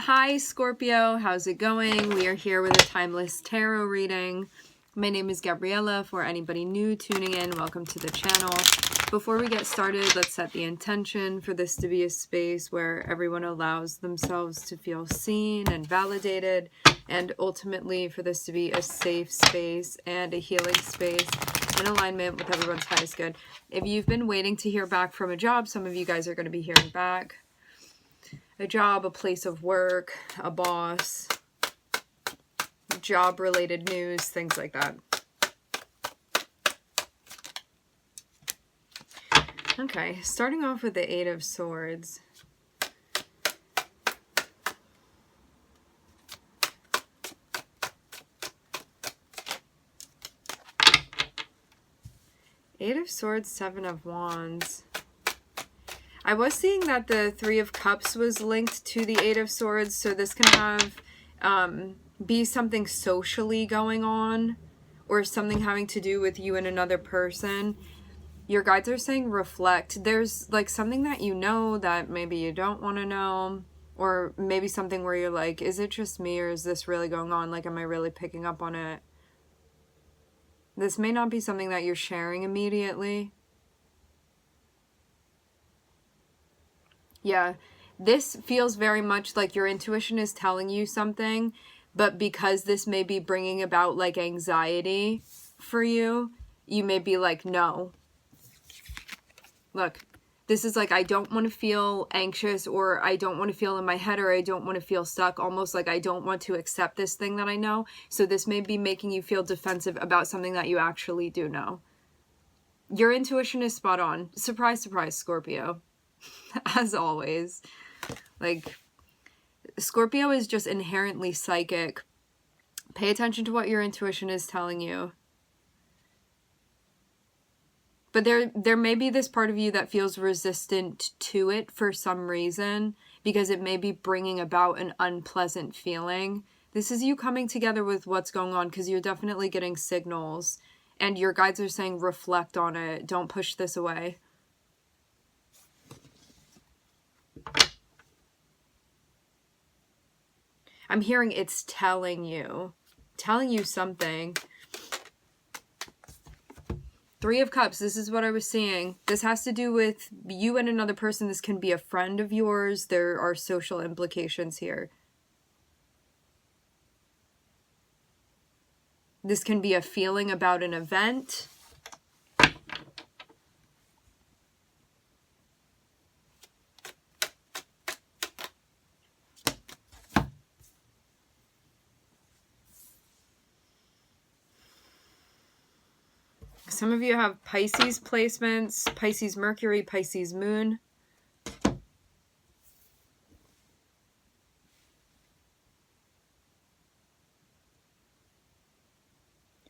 Hi Scorpio, how's it going? We are here with a timeless tarot reading. My name is Gabriella. For anybody new tuning in, welcome to the channel. Before we get started, let's set the intention for this to be a space where everyone allows themselves to feel seen and validated, and ultimately for this to be a safe space and a healing space in alignment with everyone's highest good. If you've been waiting to hear back from a job, some of you guys are going to be hearing back. A job, a place of work, a boss, job-related news, things like that. Okay, starting off with the Eight of Swords. Eight of Swords, Seven of Wands. I was seeing that the Three of Cups was linked to the Eight of Swords, so this can have be something socially going on or something having to do with you and another person. Your guides are saying reflect. There's like something that you know that maybe you don't want to know, or maybe something where you're like, is it just me or is this really going on? Like, am I really picking up on it? This may not be something that you're sharing immediately. Yeah, this feels very much like your intuition is telling you something, but because this may be bringing about like anxiety for you, you may be like, no. Look, this is like, I don't want to feel anxious, or I don't want to feel in my head, or I don't want to feel stuck, almost like I don't want to accept this thing that I know. So this may be making you feel defensive about something that you actually do know. Your intuition is spot on. Surprise, surprise, Scorpio. As always. Like, Scorpio is just inherently psychic. Pay attention to what your intuition is telling you. But there may be this part of you that feels resistant to it for some reason, because it may be bringing about an unpleasant feeling. This is you coming together with what's going on, because you're definitely getting signals. And your guides are saying reflect on it. Don't push this away. I'm hearing it's telling you something. Three of Cups, this is what I was seeing. This has to do with you and another person. This can be a friend of yours. There are social implications here. This can be a feeling about an event. Some of you have Pisces placements, Pisces Mercury, Pisces Moon.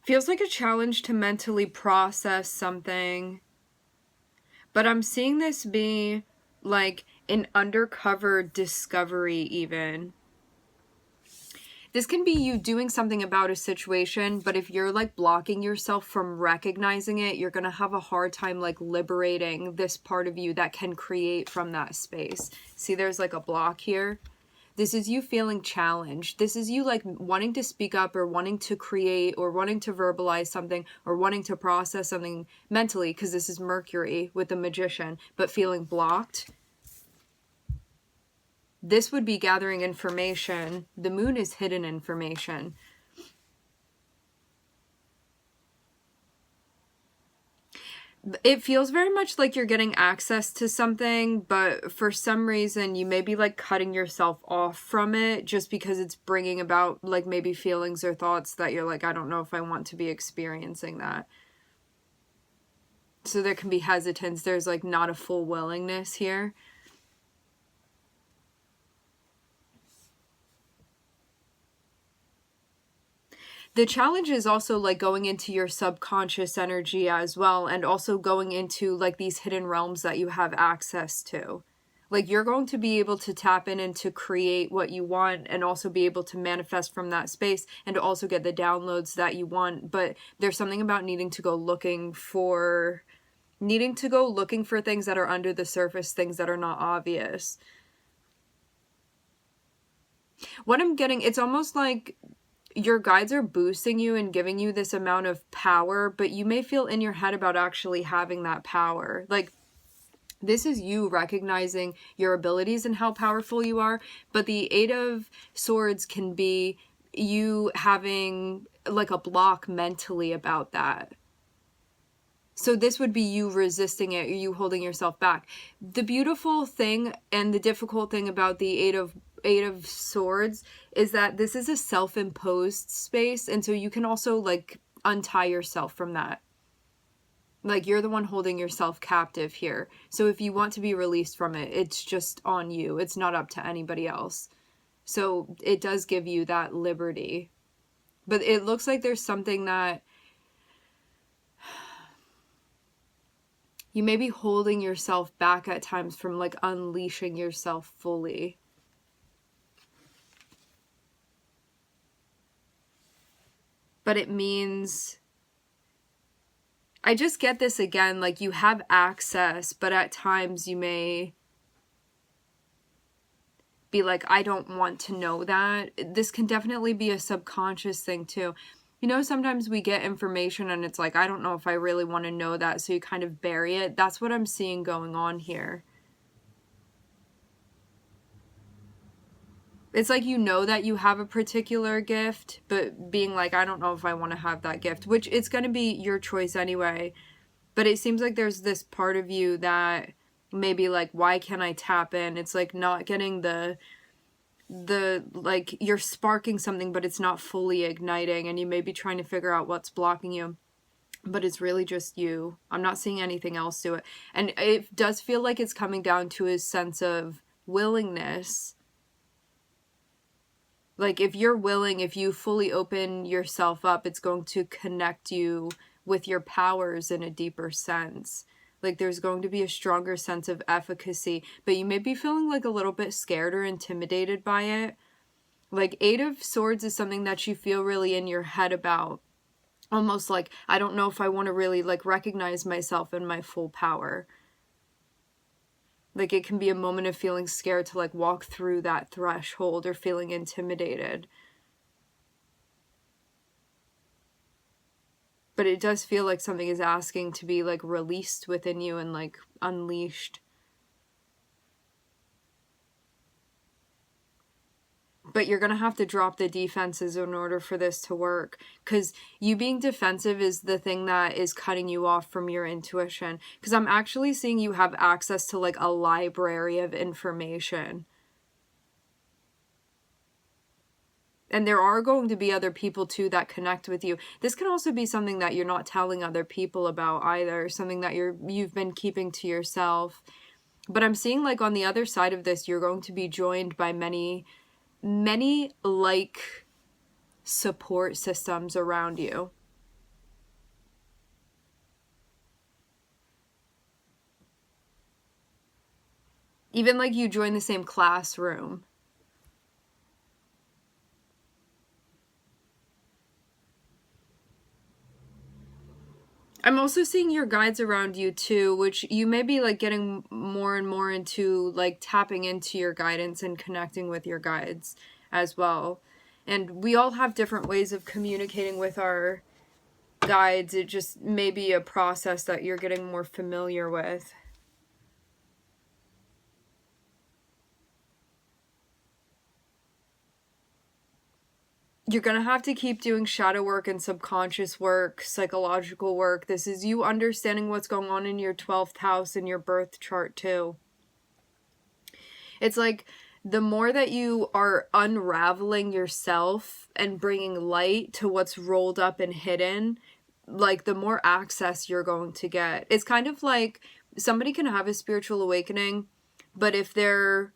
Feels like a challenge to mentally process something. But I'm seeing this be like an undercover discovery even. This can be you doing something about a situation, but if you're like blocking yourself from recognizing it, you're going to have a hard time like liberating this part of you that can create from that space. See, there's like a block here. This is you feeling challenged. This is you like wanting to speak up, or wanting to create, or wanting to verbalize something, or wanting to process something mentally, because this is Mercury with the Magician, but feeling blocked. This would be gathering information. The moon is hidden information. It feels very much like you're getting access to something, but for some reason you may be like cutting yourself off from it just because it's bringing about like maybe feelings or thoughts that you're like, I don't know if I want to be experiencing that. So there can be hesitance. There's like not a full willingness here. The challenge is also like going into your subconscious energy as well, and also going into like these hidden realms that you have access to. Like, you're going to be able to tap in and to create what you want, and also be able to manifest from that space, and to also get the downloads that you want. But there's something about needing to go looking for things that are under the surface, things that are not obvious. What I'm getting, it's almost like your guides are boosting you and giving you this amount of power, but you may feel in your head about actually having that power. Like, this is you recognizing your abilities and how powerful you are, but the Eight of Swords can be you having like a block mentally about that. So this would be you resisting it, you holding yourself back. The beautiful thing and the difficult thing about the Eight of Swords is that this is a self-imposed space, and so you can also like untie yourself from that. Like, you're the one holding yourself captive here. So if you want to be released from it, it's just on you. It's not up to anybody else. So it does give you that liberty. But it looks like there's something that you may be holding yourself back at times from like unleashing yourself fully. But it means, I just get this again, like you have access, but at times you may be like, I don't want to know that. This can definitely be a subconscious thing too. You know, sometimes we get information and it's like, I don't know if I really want to know that, so you kind of bury it. That's what I'm seeing going on here. It's like, you know that you have a particular gift, but being like, I don't know if I want to have that gift, which it's going to be your choice anyway. But it seems like there's this part of you that maybe like, why can't I tap in? It's like not getting the like, you're sparking something, but it's not fully igniting, and you may be trying to figure out what's blocking you, but it's really just you. I'm not seeing anything else to it. And it does feel like it's coming down to a sense of willingness. Like, if you're willing, if you fully open yourself up, it's going to connect you with your powers in a deeper sense. Like, there's going to be a stronger sense of efficacy, but you may be feeling like a little bit scared or intimidated by it. Like, Eight of Swords is something that you feel really in your head about. Almost like, I don't know if I want to really like recognize myself in my full power. Like, it can be a moment of feeling scared to like walk through that threshold, or feeling intimidated. But it does feel like something is asking to be like released within you and like unleashed. But you're going to have to drop the defenses in order for this to work. Because you being defensive is the thing that is cutting you off from your intuition. Because I'm actually seeing you have access to like a library of information. And there are going to be other people too that connect with you. This can also be something that you're not telling other people about either. Something that you've been keeping to yourself. But I'm seeing like on the other side of this, you're going to be joined by many like support systems around you. Even like you join the same classroom. I'm also seeing your guides around you too, which you may be like getting more and more into like tapping into your guidance and connecting with your guides as well. And we all have different ways of communicating with our guides. It just may be a process that you're getting more familiar with. You're going to have to keep doing shadow work and subconscious work, psychological work. This is you understanding what's going on in your 12th house and your birth chart too. It's like the more that you are unraveling yourself and bringing light to what's rolled up and hidden, like the more access you're going to get. It's kind of like somebody can have a spiritual awakening, but if they're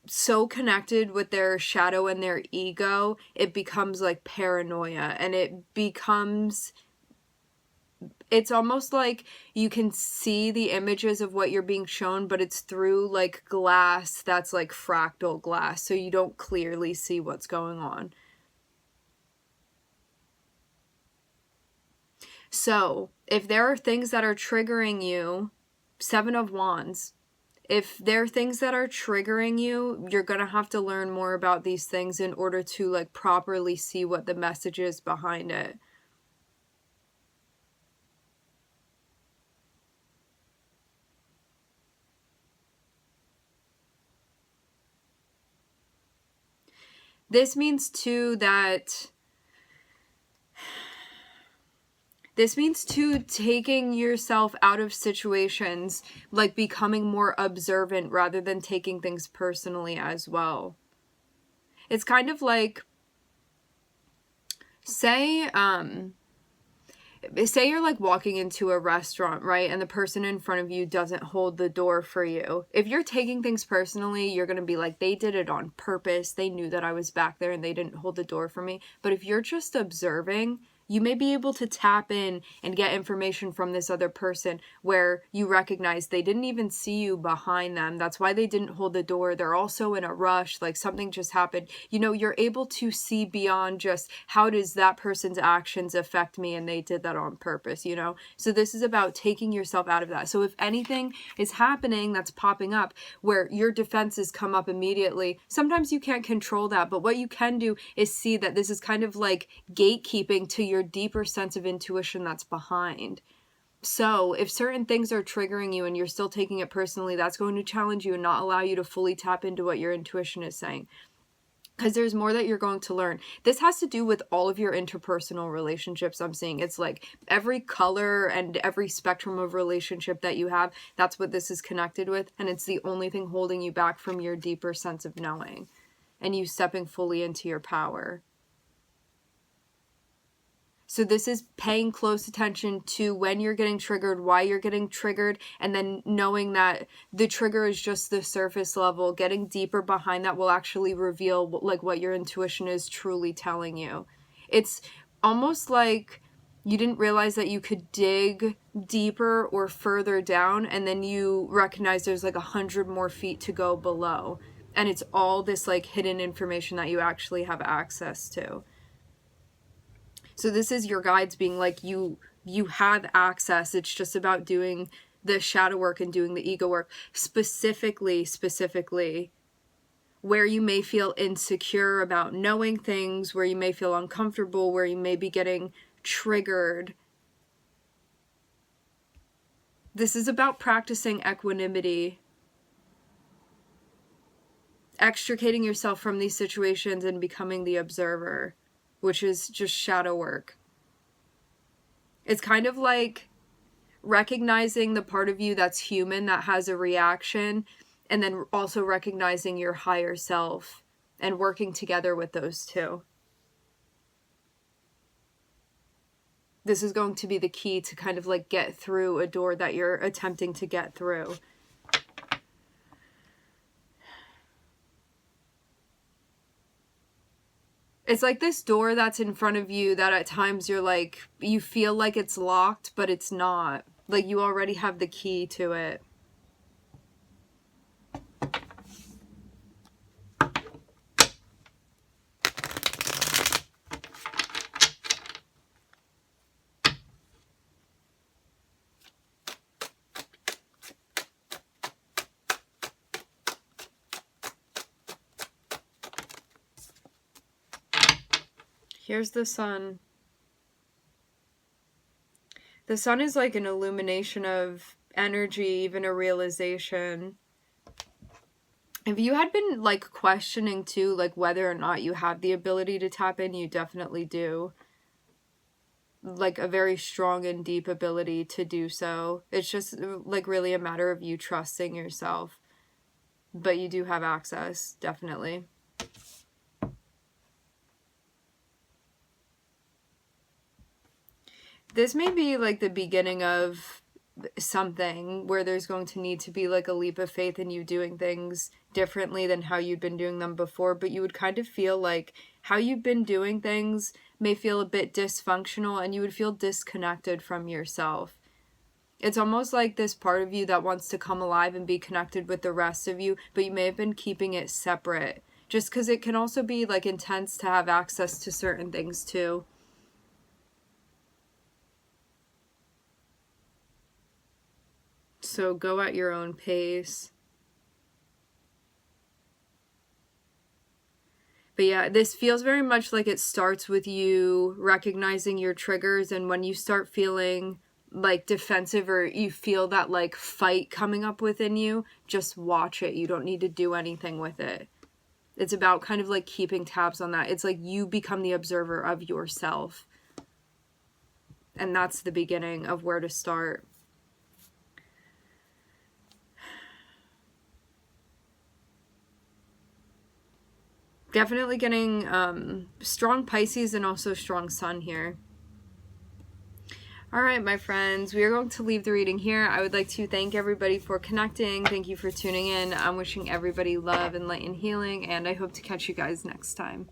so connected with their shadow and their ego, it becomes like paranoia, and it's almost like you can see the images of what you're being shown, but it's through like glass that's like fractal glass, so you don't clearly see what's going on. So if there are things that are triggering you, Seven of Wands, If there are things that are triggering you, you're going to have to learn more about these things in order to like properly see what the message is behind it. This means too taking yourself out of situations, like becoming more observant rather than taking things personally as well. It's kind of like, say you're like walking into a restaurant, right? And the person in front of you doesn't hold the door for you. If you're taking things personally, you're going to be like, they did it on purpose. They knew that I was back there and they didn't hold the door for me. But if you're just observing, you may be able to tap in and get information from this other person where you recognize they didn't even see you behind them. That's why they didn't hold the door. They're also in a rush, like something just happened. You know, you're able to see beyond just how does that person's actions affect me and they did that on purpose, you know? So this is about taking yourself out of that. So if anything is happening that's popping up where your defenses come up immediately, sometimes you can't control that, but what you can do is see that this is kind of like gatekeeping to your deeper sense of intuition that's behind. So if certain things are triggering you and you're still taking it personally, that's going to challenge you and not allow you to fully tap into what your intuition is saying. Because there's more that you're going to learn. This has to do with all of your interpersonal relationships. I'm seeing it's like every color and every spectrum of relationship that you have, that's what this is connected with. And it's the only thing holding you back from your deeper sense of knowing and you stepping fully into your power. So this is paying close attention to when you're getting triggered, why you're getting triggered, and then knowing that the trigger is just the surface level. Getting deeper behind that will actually reveal like what your intuition is truly telling you. It's almost like you didn't realize that you could dig deeper or further down, and then you recognize there's like 100 more feet to go below. And it's all this like hidden information that you actually have access to. So this is your guides being like, you have access. It's just about doing the shadow work and doing the ego work. Specifically, where you may feel insecure about knowing things, where you may feel uncomfortable, where you may be getting triggered. This is about practicing equanimity. Extricating yourself from these situations and becoming the observer, which is just shadow work. It's kind of like recognizing the part of you that's human, that has a reaction, and then also recognizing your higher self and working together with those two. This is going to be the key to kind of like get through a door that you're attempting to get through. It's like this door that's in front of you that at times you're like, you feel like it's locked, but it's not. Like you already have the key to it. Here's the sun. The sun is like an illumination of energy, even a realization. If you had been like questioning too, like whether or not you have the ability to tap in, you definitely do. Like a very strong and deep ability to do so. It's just like really a matter of you trusting yourself. But you do have access, definitely. This may be like the beginning of something where there's going to need to be like a leap of faith in you doing things differently than how you'd been doing them before, but you would kind of feel like how you've been doing things may feel a bit dysfunctional and you would feel disconnected from yourself. It's almost like this part of you that wants to come alive and be connected with the rest of you, but you may have been keeping it separate just because it can also be like intense to have access to certain things too. So go at your own pace. But yeah, this feels very much like it starts with you recognizing your triggers, and when you start feeling like defensive or you feel that like fight coming up within you, just watch it. You don't need to do anything with it. It's about kind of like keeping tabs on that. It's like you become the observer of yourself. And that's the beginning of where to start. Definitely getting strong Pisces and also strong Sun here. All right, my friends, we are going to leave the reading here. I would like to thank everybody for connecting. Thank you for tuning in. I'm wishing everybody love and light and healing, and I hope to catch you guys next time.